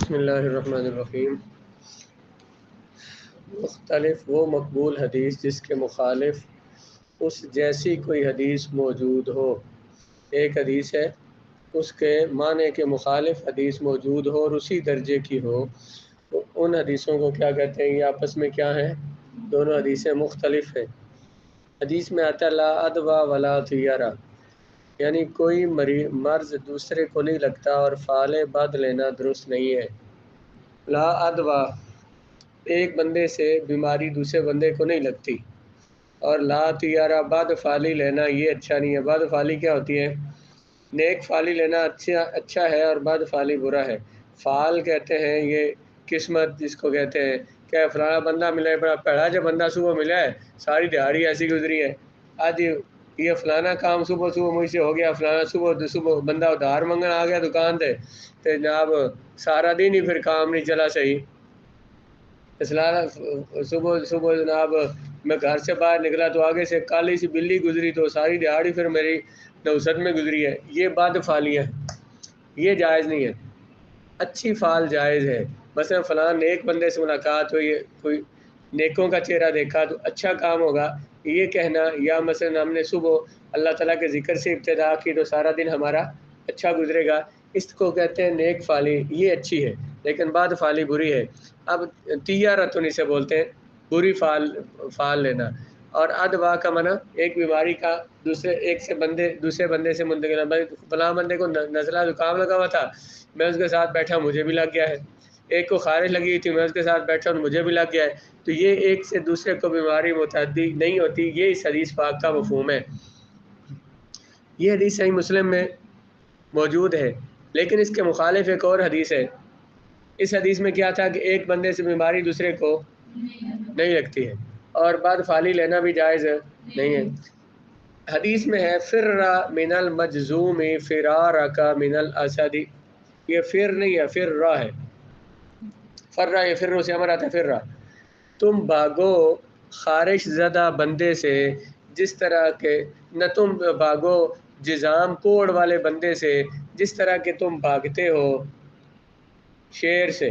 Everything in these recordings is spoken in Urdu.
بسم اللہ الرحمن الرحیم۔ مختلف وہ مقبول حدیث جس کے مخالف اس جیسی کوئی حدیث موجود ہو۔ ایک حدیث ہے، اس کے معنی کے مخالف حدیث موجود ہو اور اسی درجے کی ہو، تو ان حدیثوں کو کیا کہتے ہیں؟ یہ آپس میں کیا ہیں؟ دونوں حدیثیں مختلف ہیں۔ حدیث میں آتا ہے لا ادوا ولا طیرہ، یعنی کوئی مرض دوسرے کو نہیں لگتا اور فعل بد لینا درست نہیں ہے۔ لا ادوا، ایک بندے سے بیماری دوسرے بندے کو نہیں لگتی، اور لا طیرہ، بد فعلی لینا یہ اچھا نہیں ہے۔ بد فعلی کیا ہوتی ہے؟ نیک فعلی لینا اچھا ہے اور بد فعلی برا ہے۔ فعال کہتے ہیں یہ قسمت جس کو کہتے ہیں، کہ فلانا بندہ ملا ہے، بڑا پیڑا جو بندہ صبح ملا ہے، ساری دیہڑی ایسی گزری ہے، آج یہ فلانا کام صبح مجھ سے ہو گیا، فلانا صبح بندہ ادھار منگن آ گیا دکان تے جناب سارا دن ہی پھر کام نہیں چلا صحیح۔ صبح جناب میں گھر سے باہر نکلا تو آگے سے کالی سی بلی گزری تو ساری دیہڑی پھر میری نوست میں گزری ہے۔ یہ بد فعلی ہے، یہ جائز نہیں ہے۔ اچھی فعل جائز ہے، مثلا فلاں نیک بندے سے ملاقات ہوئی، کوئی نیکوں کا چہرہ دیکھا تو اچھا کام ہوگا یہ کہنا، یا مثلا ہم نے صبح اللہ تعالیٰ کے ذکر سے ابتدا کی تو سارا دن ہمارا اچھا گزرے گا، اس کو کہتے ہیں نیک فعلی، یہ اچھی ہے، لیکن بد فعلی بری ہے۔ اب طیرۃ اسے بولتے ہیں، بری فعل لینا۔ اور ادوا کا معنی ایک بیماری کا دوسرے بندے سے منتقل، فلاں بندے کو نزلہ زکام لگا ہوا تھا، میں اس کے ساتھ بیٹھا مجھے بھی لگ گیا ہے، ایک کو خارش لگی ہوئی تھی میں اس کے ساتھ بیٹھا اور مجھے بھی لگ گیا ہے، تو یہ ایک سے دوسرے کو بیماری متعدی نہیں ہوتی، یہ اس حدیث پاک کا مفہوم ہے۔ یہ حدیث صحیح مسلم میں موجود ہے، لیکن اس کے مخالف ایک اور حدیث ہے۔ اس حدیث میں کیا تھا کہ ایک بندے سے بیماری دوسرے کو نہیں لگتی ہے اور بد فعلی لینا بھی جائز نہیں ہے۔ حدیث میں ہے فر من المجذوم فرارک من الاسد، یہ فر نہیں ہے، فر را ہے، فرا یہ فر سے امر آتا ہے، فر را، تم بھاگو خارش زدہ بندے سے جس طرح کہ نہ تم بھاگو جزام کوڑ والے بندے سے جس طرح کہ تم بھاگتے ہو شیر سے،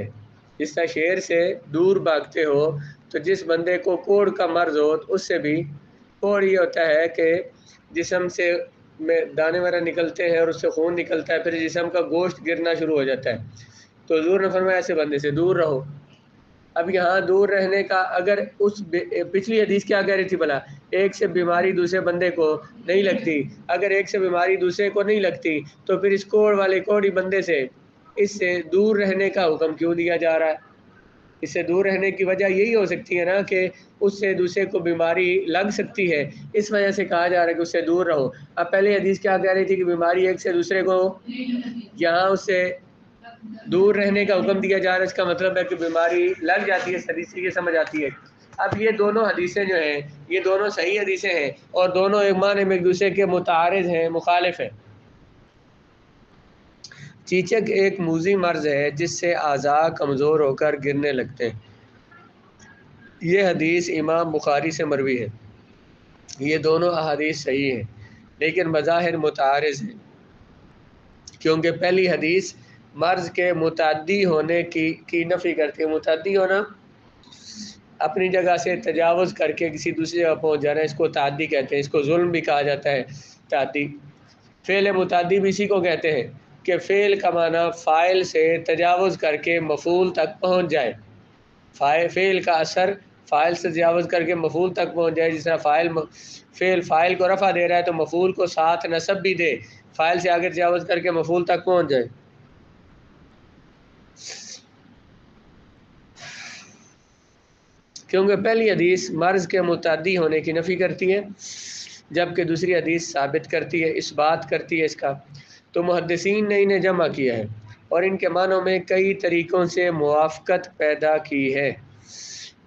جس طرح شیر سے دور بھاگتے ہو، تو جس بندے کو کوڑ کا مرض ہو اس سے بھی کوڑ یہ ہوتا ہے کہ جسم سے میں دانے وغیرہ نکلتے ہیں اور اس سے خون نکلتا ہے، پھر جسم کا گوشت گرنا شروع ہو جاتا ہے، تو حضور نے فرمایا ایسے بندے سے دور رہو۔ اب یہاں دور رہنے کا، اگر اس پچھلی حدیث کیا کہہ رہی تھی بھلا؟ ایک سے بیماری دوسرے بندے کو نہیں لگتی، اگر ایک سے بیماری دوسرے کو نہیں لگتی تو پھر اس کوڑی بندے سے اس سے دور رہنے کا حکم کیوں دیا جا رہا ہے؟ اس سے دور رہنے کی وجہ یہی ہو سکتی ہے نا کہ اس سے دوسرے کو بیماری لگ سکتی ہے، اس وجہ سے کہا جا رہا ہے کہ اس سے دور رہو۔ اب پہلے حدیث کیا کہہ رہی تھی کہ بیماری ایک سے دوسرے کو، یہاں اس سے دور رہنے کا حکم دیا جا رہا ہے، اس کا مطلب ہے کہ بیماری لگ جاتی ہے، اس حدیث سے یہ سمجھ آتی ہے۔ اب یہ دونوں حدیثیں جو ہیں یہ دونوں صحیح حدیثیں ہیں اور دونوں ایک معنی میں ایک دوسرے کے متعارض ہیں، مخالف ہیں۔ چیچک ایک موذی مرض ہے جس سے اعضاء کمزور ہو کر گرنے لگتے ہیں۔ یہ حدیث امام بخاری سے مروی ہے۔ یہ دونوں احادیث صحیح ہیں لیکن بظاہر متعارض ہیں، کیونکہ پہلی حدیث مرض کے متعدی ہونے کی نفی کرتی ہے۔ متعدی ہونا اپنی جگہ سے تجاوز کر کے کسی دوسری جگہ پہنچ جانا ہے، اس کو تعدی کہتے ہیں، اس کو ظلم بھی کہا جاتا ہے۔ تعدی فعل متعدی بھی اسی کو کہتے ہیں کہ فعل کا معنی فاعل سے تجاوز کر کے مفعول تک پہنچ جائے، فعل کا اثر فاعل سے تجاوز کر کے مفعول تک پہنچ جائے، جس طرح فعل فاعل کو رفع دے رہا ہے تو مفعول کو ساتھ نصب بھی دے، فاعل سے آگے تجاوز کر کے مفعول تک پہنچ جائے۔ کیونکہ پہلی حدیث مرض کے متعدی ہونے کی نفی کرتی ہے جبکہ دوسری حدیث ثابت کرتی ہے، اس بات کرتی ہے اس کا، تو محدثین نے انہیں جمع کیا ہے اور ان کے معنوں میں کئی طریقوں سے موافقت پیدا کی ہے۔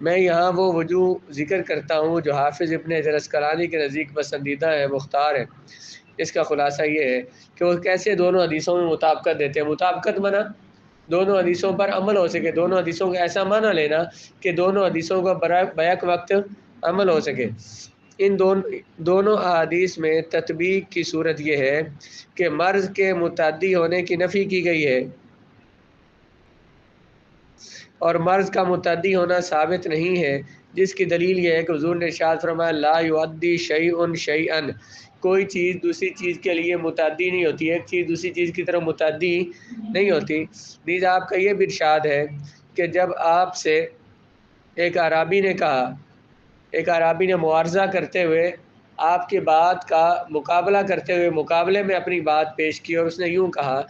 میں یہاں وہ وجوہ ذکر کرتا ہوں جو حافظ ابن حجر اسقلانی کے نزدیک پسندیدہ ہے، مختار ہے۔ اس کا خلاصہ یہ ہے کہ وہ کیسے دونوں حدیثوں میں مطابقت دیتے ہیں۔ مطابقت معنی دونوں حدیثوں پر عمل ہو سکے، دونوں حدیثوں کا ایسا معنی لینا کہ دونوں حدیثوں کا بیک وقت عمل ہو سکے۔ ان دونوں احادیث میں تطبیق کی صورت یہ ہے کہ مرض کے متعدی ہونے کی نفی کی گئی ہے اور مرض کا متعدی ہونا ثابت نہیں ہے، جس کی دلیل یہ ہے کہ حضور نے ارشاد فرمایا لا یعدی شیء شیئا، کوئی چیز دوسری چیز کے لیے متعدی نہیں ہوتی، ایک چیز دوسری چیز کی طرف متعدی نہیں ہوتی۔ نیز آپ کا یہ بھی ارشاد ہے کہ جب آپ سے ایک اعرابی نے کہا، ایک اعرابی نے معارضہ کرتے ہوئے آپ کی بات کا مقابلہ کرتے ہوئے مقابلے میں اپنی بات پیش کی، اور اس نے یوں کہا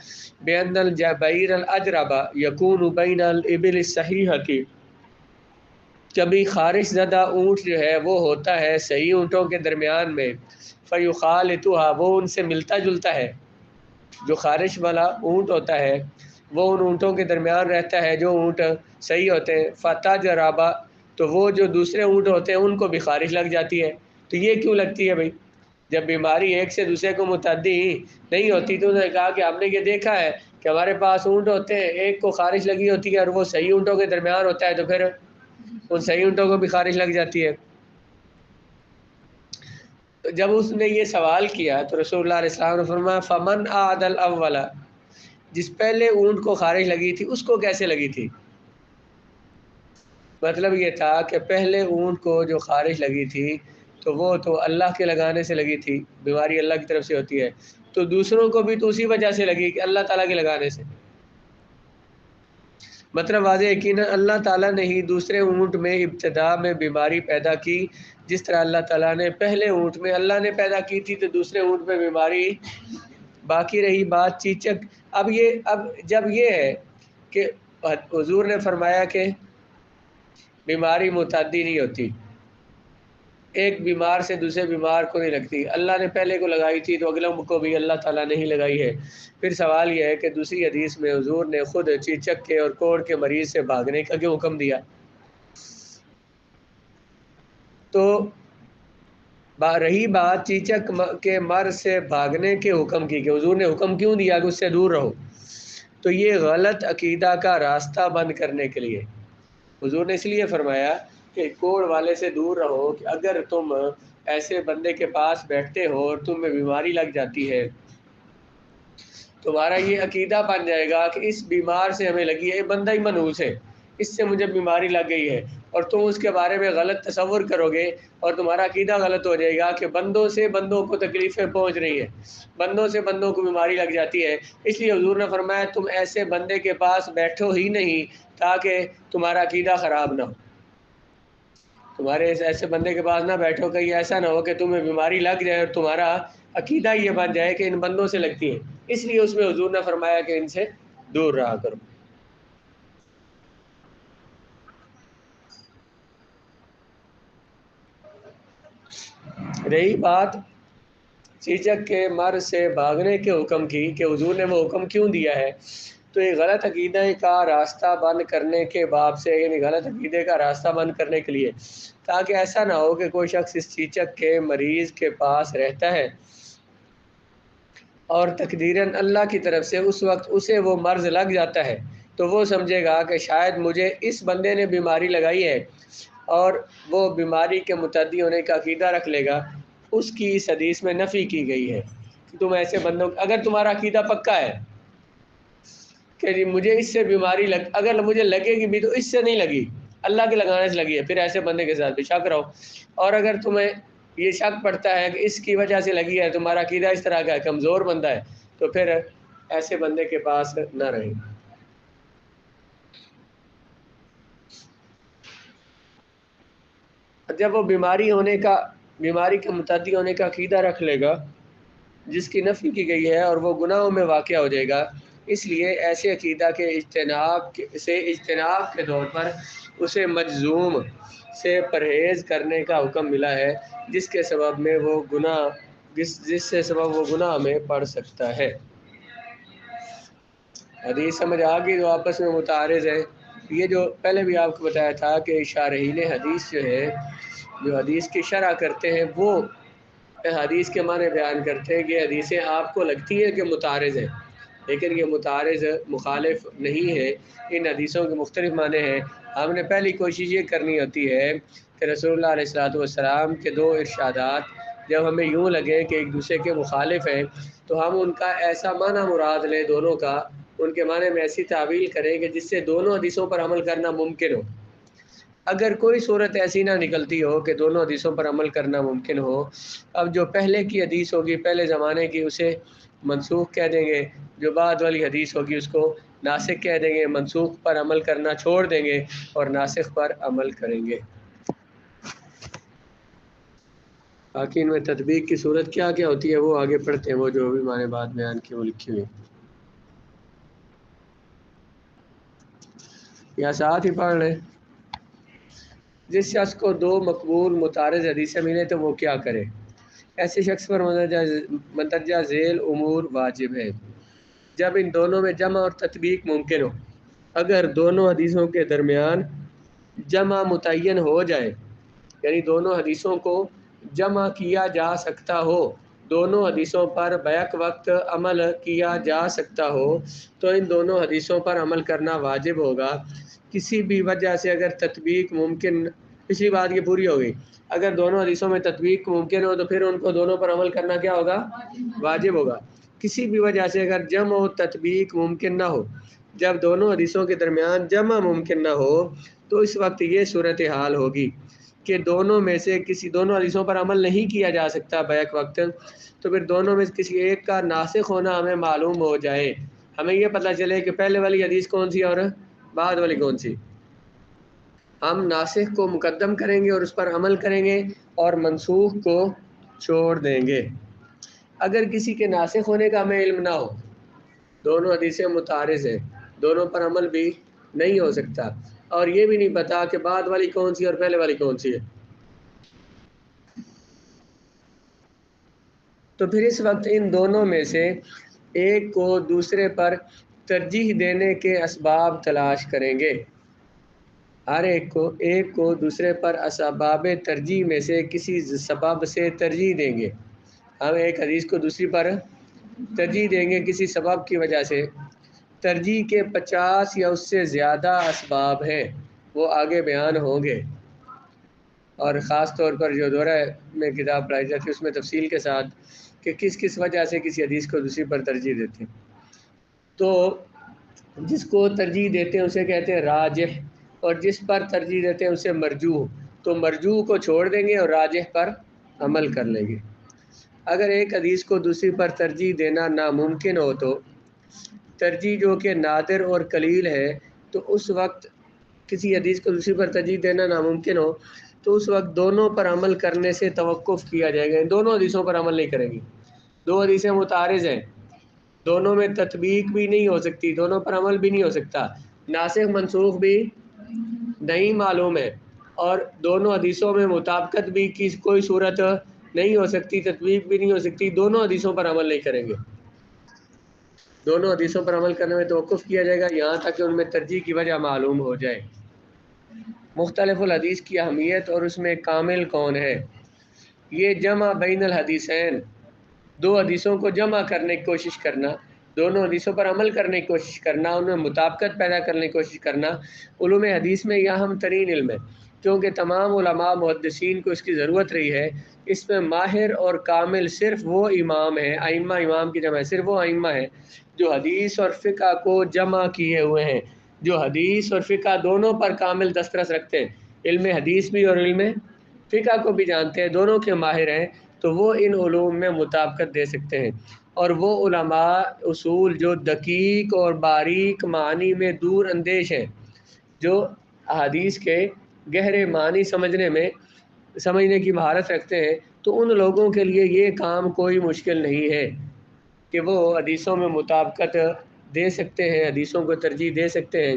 بِأَنَّ الْجَبَيْرَ الْأَجْرَبَ يَكُونُ بَيْنَ الْإِبِلِ الصَّحِيحَةِ، کبھی خارش زدہ اونٹ جو ہے وہ ہوتا ہے صحیح اونٹوں کے درمیان میں، فَيُخَالِطُهَا، وہ ان سے ملتا جلتا ہے، جو خارش والا اونٹ ہوتا ہے وہ ان اونٹوں کے درمیان رہتا ہے جو اونٹ صحیح ہوتے ہیں، فَتَجْرَبَ، تو وہ جو دوسرے اونٹ ہوتے ہیں ان کو بھی خارش لگ جاتی ہے۔ تو یہ کیوں لگتی ہے بھائی؟ جب بیماری ایک سے دوسرے کو متعدی نہیں ہوتی، تو انہوں نے کہا کہ ہم نے یہ دیکھا ہے کہ ہمارے پاس اونٹ ہوتے ہیں، ایک کو خارش لگی ہوتی ہے اور وہ صحیح اونٹوں کے درمیان ہوتا ہے، تو پھر ان صحیح اونٹوں کو بھی خارش لگ جاتی ہے۔ تو جب اس نے یہ سوال کیا تو رسول اللہ علیہ السلام نے فرمایا فمن اعد الاول، جس پہلے اونٹ کو خارش لگی تھی اس کو کیسے لگی تھی؟ مطلب یہ تھا کہ پہلے اونٹ کو جو خارش لگی تھی تو وہ تو اللہ کے لگانے سے لگی تھی، بیماری اللہ کی طرف سے ہوتی ہے، تو دوسروں کو بھی تو اسی وجہ سے لگی کہ اللہ تعالیٰ کے لگانے سے۔ مطلب واضح یقینا اللہ تعالیٰ نے ہی دوسرے اونٹ میں ابتدا میں بیماری پیدا کی، جس طرح اللہ تعالیٰ نے پہلے اونٹ میں اللہ نے پیدا کی تھی تو دوسرے اونٹ میں بیماری باقی رہی۔ بات چیچک، اب جب یہ ہے کہ حضور نے فرمایا کہ بیماری متعدی نہیں ہوتی، ایک بیمار سے دوسرے بیمار کو نہیں لگتی، اللہ نے پہلے کو لگائی تھی تو اگلوں کو بھی اللہ تعالیٰ نے ہی لگائی ہے۔ پھر سوال یہ ہے کہ دوسری حدیث میں حضور نے خود چیچک کے اور کوڑ کے مریض سے بھاگنے کا کیوں حکم دیا؟ تو رہی بات چیچک کے مرض سے بھاگنے کے حکم کی کہ حضور نے حکم کیوں دیا کہ اس سے دور رہو، تو یہ غلط عقیدہ کا راستہ بند کرنے کے لیے حضور نے اس لیے فرمایا کہ کوڑ والے سے دور رہو، کہ اگر تم ایسے بندے کے پاس بیٹھتے ہو اور تمہیں بیماری لگ جاتی ہے، تمہارا یہ عقیدہ بن جائے گا کہ اس بیمار سے ہمیں لگی ہے، یہ بندہ ہی منحوس ہے، اس سے مجھے بیماری لگ گئی ہے، اور تم اس کے بارے میں غلط تصور کرو گے اور تمہارا عقیدہ غلط ہو جائے گا کہ بندوں سے بندوں کو تکلیفیں پہنچ رہی ہیں، بندوں سے بندوں کو بیماری لگ جاتی ہے۔ اس لیے حضور نے فرمایا تم ایسے بندے کے پاس بیٹھو ہی نہیں تاکہ تمہارا عقیدہ خراب نہ ہو، تمہارے ایسے بندے کے پاس نہ بیٹھو، کہیں ایسا نہ ہو کہ تمہیں بیماری لگ جائے اور تمہارا عقیدہ یہ بن جائے کہ ان بندوں سے لگتی ہے۔ اس لیے اس میں حضور نے فرمایا کہ ان سے دور رہا کرو۔ رہی بات چیچک کے مرض سے بھاگنے کے حکم کی کہ حضور نے وہ حکم کیوں دیا ہے، تو یہ غلط عقیدے کا راستہ بند کرنے کے باب سے، یعنی غلط عقیدے کا راستہ بند کرنے کے لیے، تاکہ ایسا نہ ہو کہ کوئی شخص اس چیچک کے مریض کے پاس رہتا ہے اور تقدیراً اللہ کی طرف سے اس وقت اسے وہ مرض لگ جاتا ہے تو وہ سمجھے گا کہ شاید مجھے اس بندے نے بیماری لگائی ہے، اور وہ بیماری کے متعدی ہونے کا عقیدہ رکھ لے گا۔ اس کی اس حدیث میں نفی کی گئی ہے کہ تم ایسے بندوں، اگر تمہارا عقیدہ پکا ہے کہ جی مجھے اس سے بیماری اگر مجھے لگے گی بھی تو اس سے نہیں لگی، اللہ کے لگانے سے لگی ہے، پھر ایسے بندے کے ساتھ بھی شک رہو۔ اور اگر تمہیں یہ شک پڑتا ہے کہ اس کی وجہ سے لگی ہے، تمہارا عقیدہ اس طرح کا ہے، کمزور بندہ ہے، تو پھر ایسے بندے کے پاس نہ رہیں۔ جب وہ بیماری کے متعدی ہونے کا عقیدہ رکھ لے گا جس کی نفی کی گئی ہے، اور وہ گناہوں میں واقع ہو جائے گا، اس لیے ایسے عقیدہ کے اجتناب کے طور پر اسے مجزوم سے پرہیز کرنے کا حکم ملا ہے، جس سے سبب وہ گناہ میں پڑ سکتا ہے۔ حدیث سمجھ آ گئی؟ جو آپس میں متعارض ہے، یہ جو پہلے بھی آپ کو بتایا تھا کہ شارحین حدیث جو ہے، جو حدیث کی شرح کرتے ہیں، وہ حدیث کے معنی بیان کرتے ہیں کہ حدیثیں آپ کو لگتی ہے کہ متعارض ہیں، لیکن یہ متعارض مخالف نہیں ہے، ان حدیثوں کے مختلف معنی ہیں۔ ہم نے پہلی کوشش یہ کرنی ہوتی ہے کہ رسول اللہ علیہ الصلوۃ والسلام کے دو ارشادات جب ہمیں یوں لگے کہ ایک دوسرے کے مخالف ہیں، تو ہم ان کا ایسا معنی مراد لیں دونوں کا ان کے معنی میں ایسی تعویل کریں کہ جس سے دونوں حدیثوں پر عمل کرنا ممکن ہو۔ اگر کوئی صورت ایسی نہ نکلتی ہو کہ دونوں حدیثوں پر عمل کرنا ممکن ہو، اب جو پہلے کی حدیث ہوگی پہلے زمانے کی اسے منسوخ کہہ دیں گے، جو بعد والی حدیث ہوگی اس کو ناسخ کہہ دیں گے، منسوخ پر عمل کرنا چھوڑ دیں گے اور ناسخ پر عمل کریں گے۔ باقی ان میں تطبیق کی صورت کیا کیا ہوتی ہے وہ آگے پڑھتے ہیں، وہ جو بھی میں نے بات بیان کی وہ لکھی ہوئی، یا ساتھ ہی پڑھ لیں۔ جس شخص کو دو مقبول متعارض حدیثیں ملے تو وہ کیا کرے؟ ایسے شخص پر مندرجہ ذیل امور واجب ہے جب ان دونوں میں جمع اور تطبیق ممکن ہو۔ اگر دونوں حدیثوں کے درمیان جمع متعین ہو جائے، یعنی دونوں حدیثوں کو جمع کیا جا سکتا ہو، دونوں حدیثوں پر بیک وقت عمل کیا جا سکتا ہو، تو ان دونوں حدیثوں پر عمل کرنا واجب ہوگا۔ کسی بھی وجہ سے اگر تطبیق ممکن، پچھلی بات یہ پوری ہو گئی، اگر دونوں حدیثوں میں تطبیق ممکن ہو تو پھر ان کو دونوں پر عمل کرنا کیا ہوگا؟ واجب ہوگا۔ کسی بھی وجہ سے اگر جمع و تطبیق ممکن نہ ہو، جب دونوں حدیثوں کے درمیان جمع ممکن نہ ہو، تو اس وقت یہ صورتحال ہوگی کہ دونوں میں سے دونوں حدیثوں پر عمل نہیں کیا جا سکتا بیک وقت، تو پھر دونوں میں سے کسی ایک کا ناسخ ہونا ہمیں معلوم ہو جائے، ہمیں یہ پتہ چلے کہ پہلے والی حدیث کون سی اور بعد والی کون سی، ہم ناسخ کو مقدم کریں گے اور اس پر عمل کریں گے اور منسوخ کو چھوڑ دیں گے۔ اگر کسی کے ناسخ ہونے کا ہمیں علم نہ ہو، دونوں حدیثیں متعارض ہیں، دونوں پر عمل بھی نہیں ہو سکتا، اور یہ بھی نہیں پتا کہ بعد والی کون سی اور پہلے والی کون سی ہے، تو پھر اس وقت ان دونوں میں سے ایک کو دوسرے پر ترجیح دینے کے اسباب تلاش کریں گے۔ ہر ایک کو دوسرے پر اسباب ترجیح میں سے کسی سبب سے ترجیح دیں گے۔ ہم ایک حدیث کو دوسری پر ترجیح دیں گے کسی سبب کی وجہ سے۔ ترجیح کے 50 یا اس سے زیادہ اسباب ہیں، وہ آگے بیان ہوں گے، اور خاص طور پر جو دورہ میں کتاب پڑھائی جاتی ہے اس میں تفصیل کے ساتھ کہ کس کس وجہ سے کسی حدیث کو دوسری پر ترجیح دیتے ہیں۔ تو جس کو ترجیح دیتے ہیں اسے کہتے ہیں راجح، اور جس پر ترجیح دیتے ہیں اسے مرجوح، تو مرجوح کو چھوڑ دیں گے اور راجح پر عمل کر لیں گے۔ اگر ایک حدیث کو دوسری پر ترجیح دینا ناممکن ہو، تو ترجیح جو کہ نادر اور قلیل ہے، تو اس وقت کسی حدیث کو دوسری پر ترجیح دینا ناممکن ہو تو اس وقت دونوں پر عمل کرنے سے توقف کیا جائے گا، دونوں حدیثوں پر عمل نہیں کریں گے۔ دو حدیثیں متعارض ہیں، دونوں میں تطبیق بھی نہیں ہو سکتی، دونوں پر عمل بھی نہیں ہو سکتا، ناسخ منسوخ بھی نہیں معلوم ہے، اور دونوں حدیثوں میں مطابقت بھی کی کوئی صورت نہیں ہو سکتی، تطبیق بھی نہیں ہو سکتی، دونوں حدیثوں پر عمل نہیں کریں گے۔ دونوں حدیثوں پر عمل کرنے میں توقف کیا جائے گا یہاں تک کہ ان میں ترجیح کی وجہ معلوم ہو جائے۔ مختلف الحدیث کی اہمیت اور اس میں کامل کون ہے۔ یہ جمع بین الحدیثین، دو حدیثوں کو جمع کرنے کی کوشش کرنا، دونوں حدیثوں پر عمل کرنے کی کوشش کرنا، ان میں مطابقت پیدا کرنے کی کوشش کرنا، علوم حدیث میں یہ اہم ترین علم ہے، کیونکہ تمام علماء محدثین کو اس کی ضرورت رہی ہے۔ اس میں ماہر اور کامل صرف وہ امام ہیں، ائمہ امام کی جمع ہے، صرف وہ ائمہ ہیں جو حدیث اور فقہ کو جمع کیے ہوئے ہیں، جو حدیث اور فقہ دونوں پر کامل دسترس رکھتے ہیں، علم حدیث بھی اور علم فقہ کو بھی جانتے ہیں، دونوں کے ماہر ہیں، تو وہ ان علوم میں مطابقت دے سکتے ہیں۔ اور وہ علماء اصول جو دقیق اور باریک معنی میں دور اندیش ہیں، جو احادیث کے گہرے معنی سمجھنے کی مہارت رکھتے ہیں، تو ان لوگوں کے لیے یہ کام کوئی مشکل نہیں ہے کہ وہ حدیثوں میں مطابقت دے سکتے ہیں، حدیثوں کو ترجیح دے سکتے ہیں۔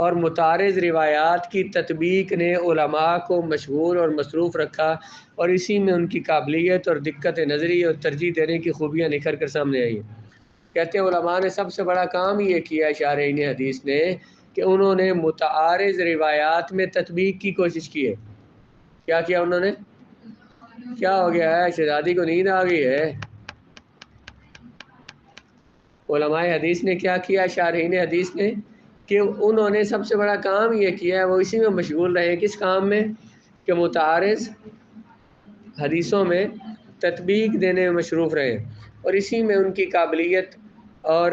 اور متعارض روایات کی تطبیق نے علماء کو مشغول اور مصروف رکھا، اور اسی میں ان کی قابلیت اور دقت نظری اور ترجیح دینے کی خوبیاں نکھر کر سامنے آئی ہیں۔ کہتے ہیں علماء نے سب سے بڑا کام یہ کیا ہے شارحین حدیث نے کہ انہوں نے متعارض روایات میں تطبیق کی کوشش کی ہے۔ کیا کیا انہوں نے؟ کیا ہو گیا ہے؟ شہزادی کو نیند آ گئی ہے؟ علماء حدیث نے کیا کیا؟ شارحین حدیث نے کہ انہوں نے سب سے بڑا کام یہ کیا ہے، وہ اسی میں مشغول رہے ہیں۔ کس کام میں؟ کہ متعارض حدیثوں میں تطبیق دینے میں مصروف رہے، اور اسی میں ان کی قابلیت اور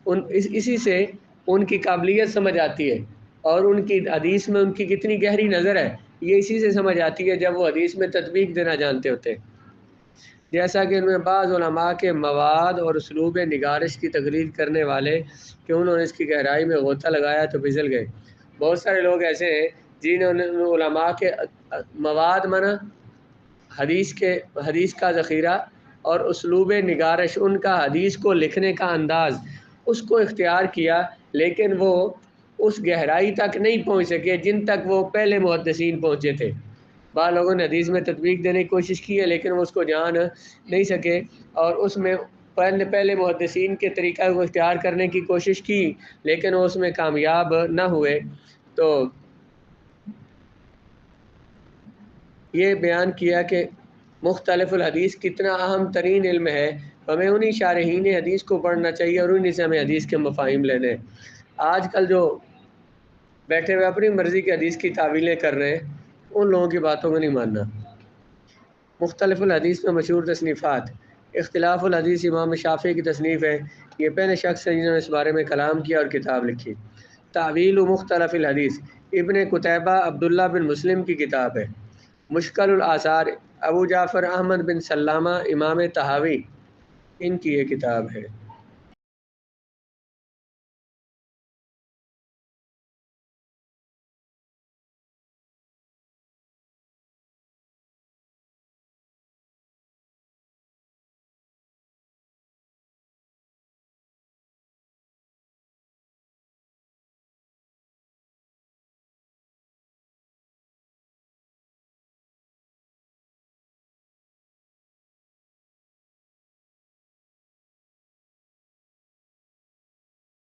اسی سے ان کی قابلیت سمجھ آتی ہے، اور ان کی حدیث میں ان کی کتنی گہری نظر ہے یہ اسی سے سمجھ آتی ہے جب وہ حدیث میں تطبیق دینا جانتے ہوتے ہیں۔ جیسا کہ ان میں بعض علماء کے مواد اور اسلوب نگارش کی تقریر کرنے والے کہ انہوں نے اس کی گہرائی میں غوطہ لگایا تو پھسل گئے۔ بہت سارے لوگ ایسے ہیں جنہوں نے علماء کے مواد منا حدیث کا ذخیرہ اور اسلوب نگارش، ان کا حدیث کو لکھنے کا انداز، اس کو اختیار کیا، لیکن وہ اس گہرائی تک نہیں پہنچ سکے جن تک وہ پہلے محدثین پہنچے تھے۔ بعض لوگوں نے حدیث میں تطبیق دینے کی کوشش کی ہے لیکن وہ اس کو جان نہیں سکے، اور اس میں پہلے محدثین کے طریقہ کو اختیار کرنے کی کوشش کی لیکن وہ اس میں کامیاب نہ ہوئے۔ تو یہ بیان کیا کہ مختلف الحدیث کتنا اہم ترین علم ہے، ہمیں انہی شارحین حدیث کو پڑھنا چاہیے اور انہی سے ہمیں حدیث کے مفاہیم لینے ہیں۔ آج کل جو بیٹھے ہوئے اپنی مرضی کے حدیث کی تعویلیں کر رہے ہیں ان لوگوں کی باتوں کو نہیں ماننا۔ مختلف الحدیث میں مشہور تصنیفات، اختلاف الحدیث امام شافعی کی تصنیف ہے، یہ پہلے شخص ہیں جنہوں نے اس بارے میں کلام کیا اور کتاب لکھی۔ تعویل مختلف الحدیث ابن قتیبہ عبداللہ بن مسلم کی کتاب ہے۔ مشکل الآثار ابو جعفر احمد بن سلامہ امام طحاوی، ان کی یہ کتاب ہے۔